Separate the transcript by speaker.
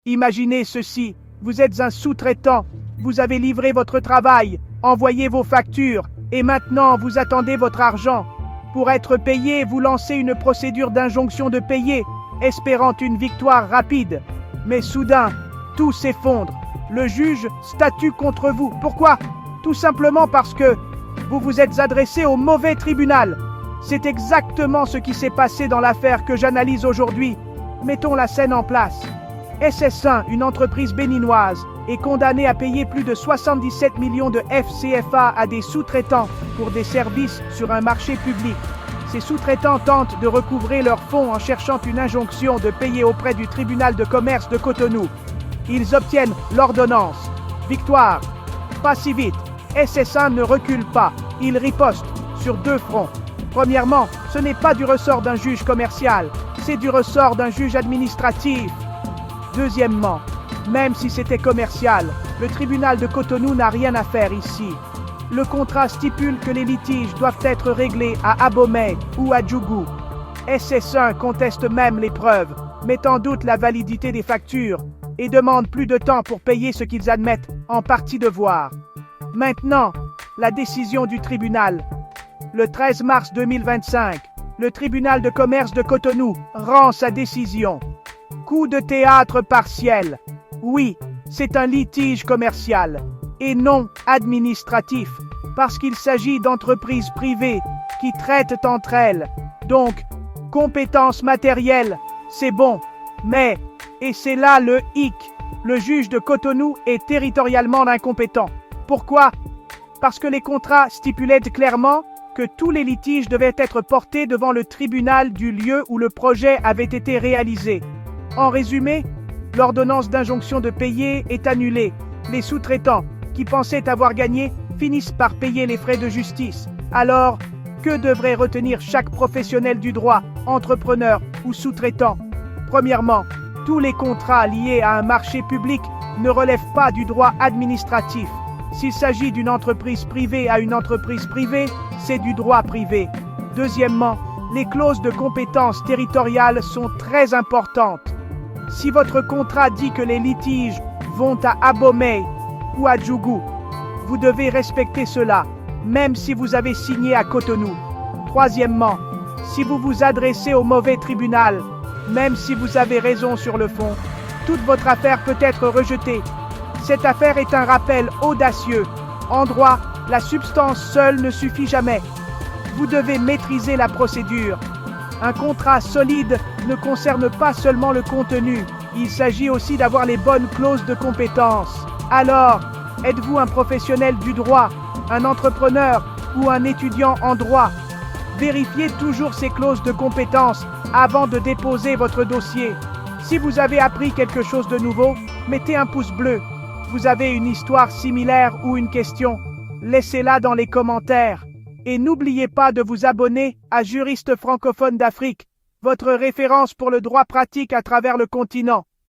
Speaker 1: Imaginez ceci, vous êtes un sous-traitant, vous avez livré votre travail, envoyé vos factures, et maintenant vous attendez votre argent. Pour être payé, vous lancez une procédure d'injonction de payer, espérant une victoire rapide. Mais soudain, tout s'effondre. Le juge statue contre vous. Pourquoi? Tout simplement parce que vous vous êtes adressé au mauvais tribunal. C'est exactement ce qui s'est passé dans l'affaire que j'analyse aujourd'hui. Mettons la scène en place. SS1, une entreprise béninoise, est condamnée à payer plus de 77 millions de FCFA à des sous-traitants pour des services sur un marché public. Ces sous-traitants tentent de recouvrer leurs fonds en cherchant une injonction de payer auprès du tribunal de commerce de Cotonou. Ils obtiennent l'ordonnance. Victoire. Pas si vite. SS1 ne recule pas. Il riposte sur deux fronts. Premièrement, ce n'est pas du ressort d'un juge commercial, c'est du ressort d'un juge administratif. Deuxièmement, même si c'était commercial, le tribunal de Cotonou n'a rien à faire ici. Le contrat stipule que les litiges doivent être réglés à Abomey ou à Djougou. SS1 conteste même les preuves, met en doute la validité des factures et demande plus de temps pour payer ce qu'ils admettent en partie devoir. Maintenant, la décision du tribunal. Le 13 mars 2025, le tribunal de commerce de Cotonou rend sa décision. Coup de théâtre partiel. Oui, c'est un litige commercial et non administratif, parce qu'il s'agit d'entreprises privées qui traitent entre elles. Donc, compétence matérielle, c'est bon, mais, et c'est là le hic, le juge de Cotonou est territorialement incompétent. Pourquoi? Parce que les contrats stipulaient clairement que tous les litiges devaient être portés devant le tribunal du lieu où le projet avait été réalisé. En résumé, l'ordonnance d'injonction de payer est annulée. Les sous-traitants, qui pensaient avoir gagné, finissent par payer les frais de justice. Alors, que devrait retenir chaque professionnel du droit, entrepreneur ou sous-traitant? Premièrement, tous les contrats liés à un marché public ne relèvent pas du droit administratif. S'il s'agit d'une entreprise privée à une entreprise privée, c'est du droit privé. Deuxièmement, les clauses de compétence territoriale sont très importantes. Si votre contrat dit que les litiges vont à Abomey ou à Djougou, vous devez respecter cela, même si vous avez signé à Cotonou. Troisièmement, si vous vous adressez au mauvais tribunal, même si vous avez raison sur le fond, toute votre affaire peut être rejetée. Cette affaire est un rappel audacieux. En droit, la substance seule ne suffit jamais. Vous devez maîtriser la procédure. Un contrat solide ne concerne pas seulement le contenu, il s'agit aussi d'avoir les bonnes clauses de compétence. Alors, êtes-vous un professionnel du droit, un entrepreneur ou un étudiant en droit? Vérifiez toujours ces clauses de compétence avant de déposer votre dossier. Si vous avez appris quelque chose de nouveau, mettez un pouce bleu. Vous avez une histoire similaire ou une question? Laissez-la dans les commentaires. Et n'oubliez pas de vous abonner à Juristes francophones d'Afrique, votre référence pour le droit pratique à travers le continent.